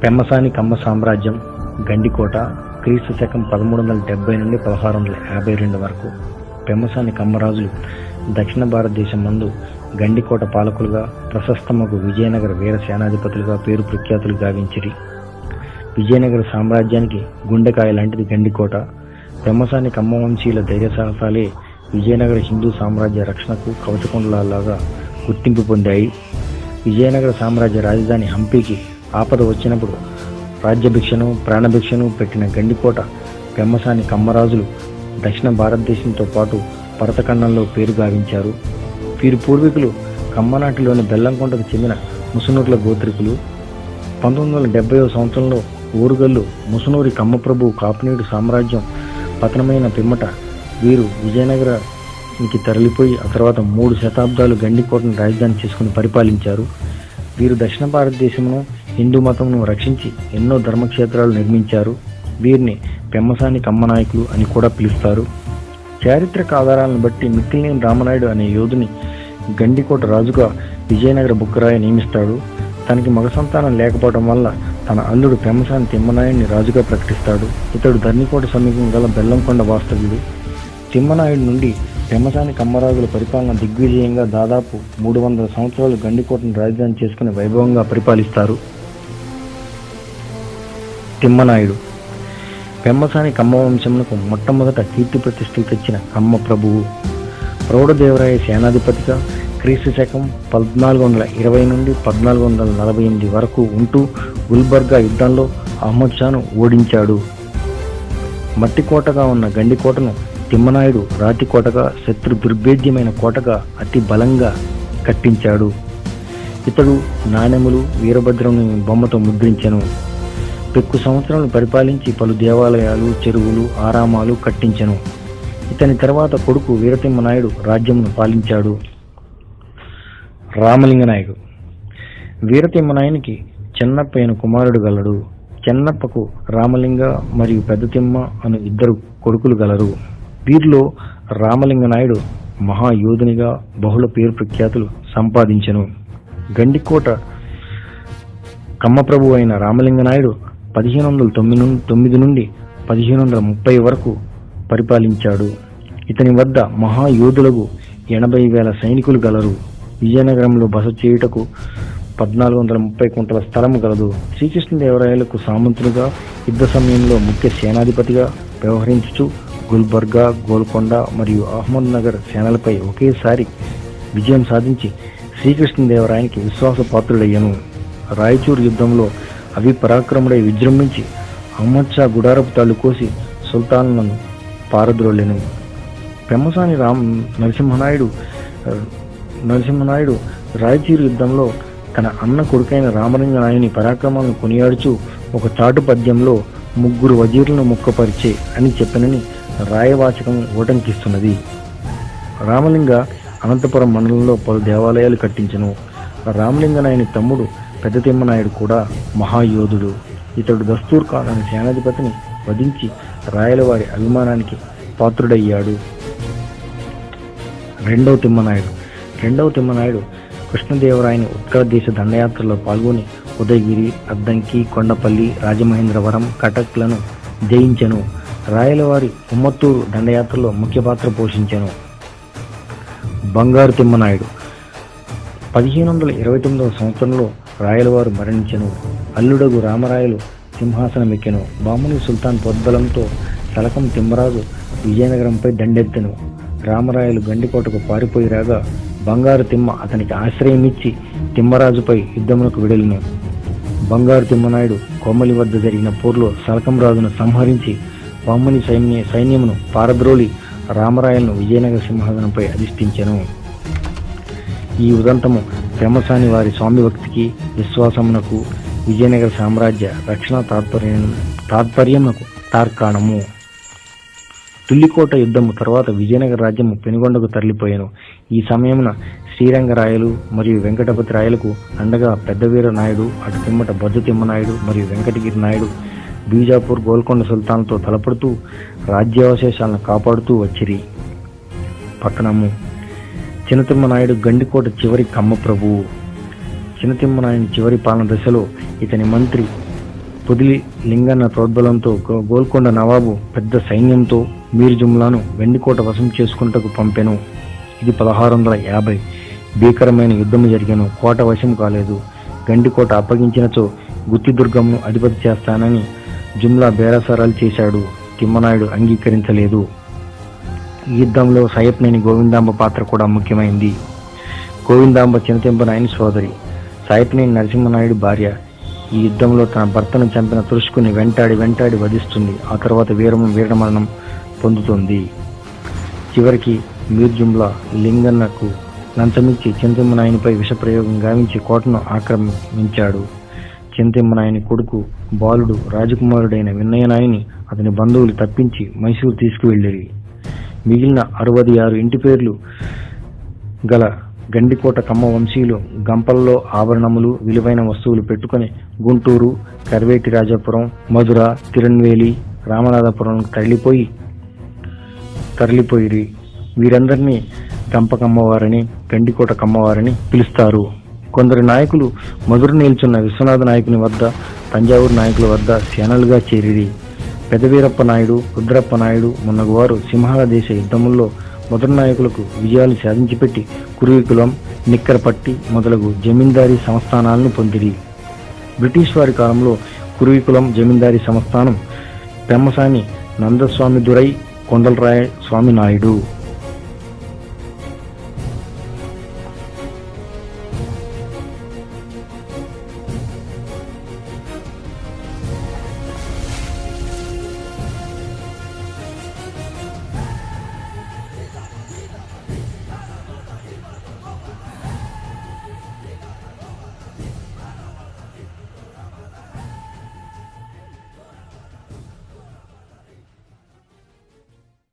పెమ్మసాని కమ్మ సామ్రాజ్యం గండికోట క్రీస్తు శకం 1370 నుండి 1652 వరకు పెమ్మసాని కమ్మరాజులు దక్షిణ భారతదేశం నందు గండికోట పాలకులుగా ప్రశస్తమగు విజయనగర వీర సేనాధిపతులుగా పేరు ప్రఖ్యాతులు గావించిరి. విజయనగర సామ్రాజ్యానికి గుండెకాయ లాంటిది గండికోట. పెమ్మసాని కమ్మ వంశీయుల ధైర్య సాహసాలే విజయనగర హిందూ సామ్రాజ్య రక్షణకు కవచకుండలాగా గుర్తింపు పొందాయి. విజయనగర సామ్రాజ్య రాజధాని హంపీకి ఆపద వచ్చినప్పుడు రాజ్యభిక్షను ప్రాణభిక్షను పెట్టిన గండికోట పెమ్మసాని కమ్మరాజులు దక్షిణ భారతదేశంతో పాటు భరతఖండంలో పేరు గావించారు. వీరి పూర్వీకులు కమ్మనాటిలోని బెల్లంకొండకు చెందిన ముసునూర్ల గోత్రికులు. 1970వ సంవత్సరంలో ఊరుగల్లు ముసునూరి కమ్మప్రభు కాపునీడు సామ్రాజ్యం పతనమైన పిమ్మట వీరు విజయనగరానికి తరలిపోయి ఆ తర్వాత 3 శతాబ్దాలు గండికోటను రాజధాని చేసుకుని పరిపాలించారు. వీరు దక్షిణ భారతదేశమును హిందూ మతమును రక్షించి ఎన్నో ధర్మక్షేత్రాలు నిర్మించారు. వీరిని పెమ్మసాని కమ్మనాయకులు అని కూడా పిలుస్తారు. చారిత్రక ఆధారాలను బట్టి మిక్కిలినేని రామనాయుడు అనే యోధుని గండికోట రాజుగా విజయనగర బుక్కరాయ నియమిస్తాడు. తనకి మగ సంతానం లేకపోవడం వల్ల తన అల్లుడు పెమ్మసాని తిమ్మనాయుడిని రాజుగా ప్రకటిస్తాడు. ఇతడు ధర్నికోట సమీపం గల బెల్లంకొండ వాస్తవ్యుడు. తిమ్మనాయుడు నుండి పెమ్మసాని కమ్మరాజుల పరిపాలన దిగ్విజయంగా దాదాపు 300 సంవత్సరాలు గండికోటను రాజధాని చేసుకుని వైభవంగా పరిపాలిస్తారు. తిమ్మనాయుడు పెమ్మసాని కమ్మ వంశమునకు మొట్టమొదట కీర్తి ప్రతిష్టలు తెచ్చిన కమ్మ ప్రభువు. ప్రౌఢదేవరాయ సేనాధిపతిగా క్రీస్తు శకం 1420 నుండి 1448 వరకు ఉంటూ గుల్బర్గా యుద్ధంలో అహ్మద్ షాను ఓడించాడు. మట్టికోటగా ఉన్న గండికోటను తిమ్మనాయుడు రాతికోటగా శత్రు దుర్భేద్యమైన కోటగా అతి బలంగా కట్టించాడు. ఇతడు నాణెములు వీరభద్రుని బొమ్మతో ముద్రించెను. పెక్కు సంవత్సరాలు పరిపాలించి పలు దేవాలయాలు చెరువులు ఆరామాలు కట్టించెను. ఇతని తర్వాత కొడుకు వీరతిమ్మనాయుడు రాజ్యమును పాలించాడు. రామలింగనాయుడు వీరతిమ్మనాయునికి చెన్నప్ప అయిన కుమారుడు గలడు. చెన్నప్పకు రామలింగ మరియు పెద్దతిమ్మ అను 2 కొడుకులు గలరు. వీరిలో రామలింగనాయుడు మహాయోధునిగా బహుళ పేరు ప్రఖ్యాతులు సంపాదించెను. గండికోట కమ్మప్రభు అయిన రామలింగనాయుడు 1509 నుండి 1530 వరకు పరిపాలించాడు. ఇతని వద్ద మహాయోధులకు 80,000 సైనికులు గలరు. విజయనగరంలో బస చేయుటకు 1430 కుంటల స్థలము గలదు. శ్రీకృష్ణదేవరాయలకు సామంతులుగా యుద్ధ సమయంలో ముఖ్య సేనాధిపతిగా వ్యవహరించుచు గుల్బర్గా గోల్కొండ మరియు అహ్మద్ నగర్ సేనలపై ఒకేసారి విజయం సాధించి శ్రీకృష్ణదేవరాయనికి విశ్వాసపాత్రుడయ్యను. రాయచూర్ యుద్ధంలో అవి పరాక్రముడై విజృంభించి అహ్మద్ షా గుడారపు తాళ్ళు కోసి సుల్తాన్లను పారద్రోలెను. పెమ్మసాని నరసింహనాయుడు రాయచూరు యుద్ధంలో తన అన్న కొడుకైన రామలింగనాయుని పరాక్రమాలను కొనియాడుచూ ఒక చాటు పద్యంలో 3 వజీర్లను ముక్కపరిచే అని చెప్పనని రాయవాచకం ఓటంకిస్తున్నది. రామలింగ అనంతపురం మండలంలో పలు దేవాలయాలు కట్టించెను. రామలింగనాయుని తమ్ముడు పెద్ద తిమ్మనాయుడు కూడా మహాయోధుడు. ఇతడు దస్తూర్ ఖాన్ అనే సేనాధిపతిని వధించి రాయలవారి అభిమానానికి పాత్రుడయ్యాడు. రెండవ తిమ్మనాయుడు కృష్ణదేవరాయని ఉత్కళ దేశ దండయాత్రలో పాల్గొని ఉదయగిరి, అద్దంకి, కొండపల్లి, రాజమహేంద్రవరం, కటక్లను జయించెను. రాయలవారి ఉమ్మత్తూరు దండయాత్రలో ముఖ్య పాత్ర పోషించెను. బంగారు తిమ్మనాయుడు 1529వ సంవత్సరంలో రాయలవారు మరణించెను. అల్లుడగు రామరాయలు సింహాసనమెక్కెను. బాముని సుల్తాన్ ప్రోద్బలంతో సలకం తిమ్మరాజు విజయనగరంపై దండెత్తెను. రామరాయలు గండికోటకు పారిపోయి రాగా బంగారు తిమ్మ అతనికి ఆశ్రయమిచ్చి తిమ్మరాజుపై యుద్ధమునకు విడలిను. బంగారు తిమ్మనాయుడు కోమలి వద్ద జరిగిన పోరులో సలకం రాజును సంహరించి బాముని సైన్యమును పారద్రోలి రామరాయలను విజయనగర సింహాసనంపై అధిష్ఠించెను. ఈ ఉదంతము పెమ్మసాని వారి స్వామిభక్తికి విశ్వాసమునకు విజయనగర సామ్రాజ్య రక్షణ తాత్పర్యమునకు తార్కాణము. తుల్లికోట యుద్ధము తర్వాత విజయనగర రాజ్యము పెనుగొండకు తరలిపోయాను. ఈ సమయమున శ్రీరంగరాయలు మరియు వెంకటపతి రాయలకు అండగా పెద్దవీర నాయుడు, అటు పిమ్మట బొజ్జ తిమ్మనాయుడు మరియు వెంకటగిరి నాయుడు బీజాపూర్ గోల్కొండ సుల్తాన్తో తలపడుతూ రాజ్యావశేషాలను కాపాడుతూ వచ్చిరి. పట్టణము చిన్నతిమ్మనాయుడు గండికోట చివరి కమ్మ ప్రభువు. చిన్నతిమ్మనాయుని చివరి పాలన దశలో ఇతని మంత్రి పొదిలి లింగన్న ప్రోద్బలంతో గోల్కొండ నవాబు పెద్ద సైన్యంతో మీర్ జుమ్లాను గండికోట వశం చేసుకుంటకు పంపెను. ఇది 1650. భీకరమైన యుద్ధము జరిగెను. కోట వశం కాలేదు. గండికోట అప్పగించినచో గుత్తిదుర్గంను అధిపతి చేస్తానని జుమ్లా బేరసారాలు చేశాడు. తిమ్మనాయుడు అంగీకరించలేదు. ఈ యుద్ధంలో సాయప్నేని గోవిందాంబ పాత్ర కూడా ముఖ్యమైంది. గోవిందాంబ చినతింపనాయని సోదరి, సాయప్నేని నరసింహనాయుడు భార్య. ఈ యుద్ధంలో తన భర్తను చంపిన తురుష్కుని వెంటాడి వధిస్తుంది. ఆ తర్వాత వీరమరణం పొందుతుంది. చివరికి మీర్ జుమ్లా లింగన్నకు లంచమిచ్చి చింతిమ్మనాయనిపై విషప్రయోగం గావించి కోటను ఆక్రమించాడు. చింతిమ్మనాయని కొడుకు బాలుడు రాజకుమారుడైన విన్నయనాయని అతని బంధువులు తప్పించి మైసూరు తీసుకువెళ్ళిరి. మిగిలిన 66 ఇంటి పేర్లు గల గండికోట కమ్మ వంశీయులు గంపల్లో ఆభరణములు, విలువైన వస్తువులు పెట్టుకుని గుంటూరు, కర్వేటి రాజాపురం, మధుర, తిరున్వేలి, రామనాథపురం తరలిపోయిరి. వీరందరినీ గంప కమ్మవారని, గండికోట కమ్మవారని పిలుస్తారు. కొందరు నాయకులు మధుర నిల్చున్న విశ్వనాథ నాయకుని వద్ద, తంజావూరు నాయకుల వద్ద సేనలుగా చేరిరి. పెదవీరప్ప నాయుడు, రుద్రప్ప నాయుడు మున్నగువారు సింహాల దేశ యుద్ధముల్లో మధుర నాయకులకు విజయాలు సాధించిపెట్టి కురువికులం, నిక్కరపట్టి మొదలగు జమీందారీ సంస్థానాలను పొందిరి. బ్రిటిష్ వారి కాలంలో కురువికులం జమీందారీ సంస్థానం పెమ్మసాని నందస్వామి దురై కొండలరాయ స్వామి నాయుడు